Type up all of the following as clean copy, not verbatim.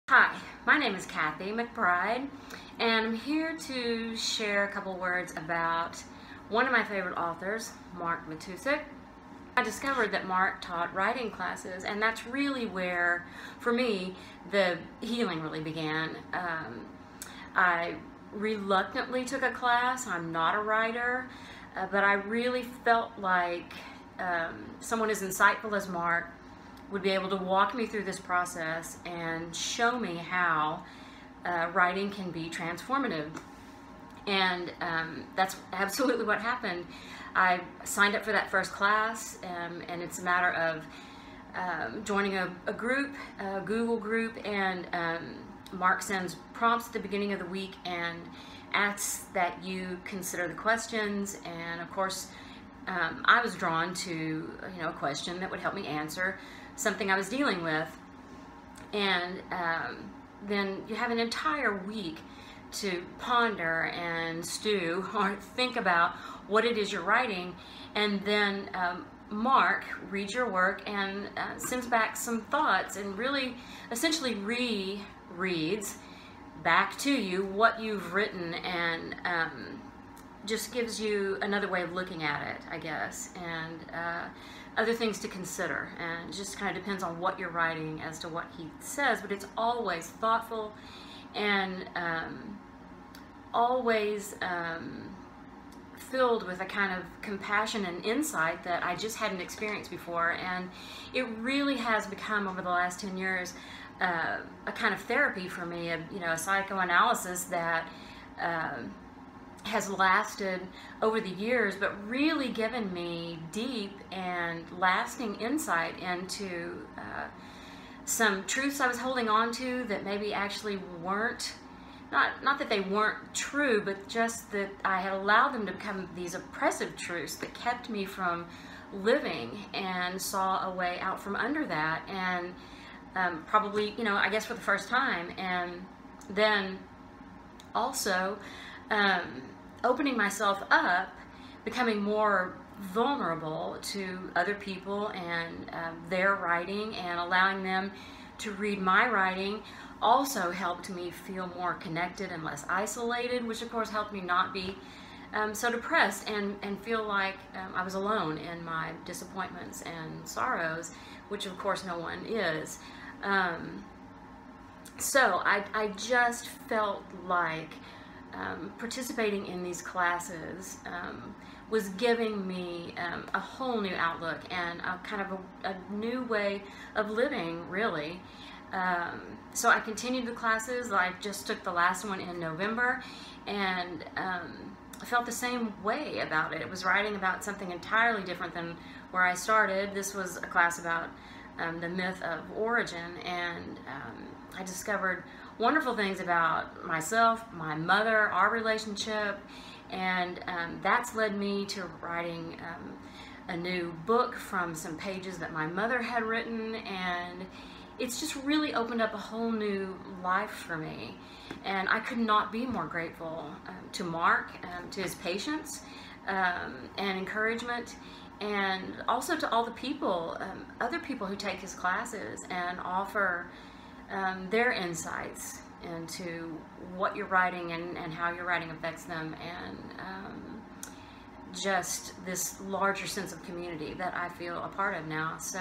Hi, my name is Cathy McBride, and I'm here to share a couple words about one of my favorite authors, Mark. I discovered that Mark taught writing classes, and that's really where, for me, the healing really began. I reluctantly took a class. I'm not a writer, but I really felt like someone as insightful as Mark would be able to walk me through this process and show me how writing can be transformative. And that's absolutely what happened. I signed up for that first class, and it's a matter of joining a group, a Google group, and Mark sends prompts at the beginning of the week and asks that you consider the questions. And of course, I was drawn to a question that would help me answer something I was dealing with. And then you have an entire week to ponder and stew or think about what it is you're writing, and then Mark reads your work and sends back some thoughts and really essentially rereads back to you what you've written, and just gives you another way of looking at it, I guess, and other things to consider. And it just kind of depends on what you're writing as to what he says, but it's always thoughtful and always filled with a kind of compassion and insight that I just hadn't experienced before. And it really has become, over the last 10 years, a kind of therapy for me, a psychoanalysis that has lasted over the years, but really given me deep and lasting insight into some truths I was holding on to that maybe actually weren't, not that they weren't true, but just that I had allowed them to become these oppressive truths that kept me from living, and saw a way out from under that. And probably, I guess for the first time. And then also opening myself up, becoming more vulnerable to other people and their writing, and allowing them to read my writing also helped me feel more connected and less isolated, which of course helped me not be so depressed and feel like I was alone in my disappointments and sorrows, which of course no one is. So I just felt like participating in these classes was giving me a whole new outlook and a kind of a new way of living, really. So I continued the classes. I just took the last one in November, and I felt the same way about it. It was writing about something entirely different than where I started. This was a class about the myth of origin, and I discovered wonderful things about myself, my mother, our relationship, and that's led me to writing a new book from some pages that my mother had written, and it's just really opened up a whole new life for me. And I could not be more grateful to Mark, to his patience and encouragement, and also to all the people, other people who take his classes and offer their insights into what you're writing and how your writing affects them, and just this larger sense of community that I feel a part of now. So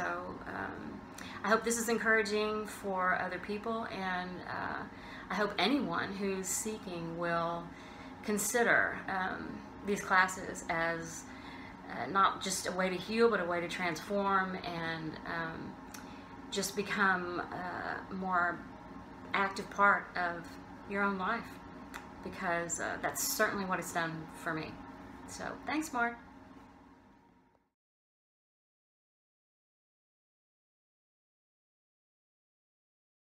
I hope this is encouraging for other people, and I hope anyone who's seeking will consider these classes as not just a way to heal, but a way to transform and just become a more active part of your own life, because that's certainly what it's done for me. So thanks, Mark.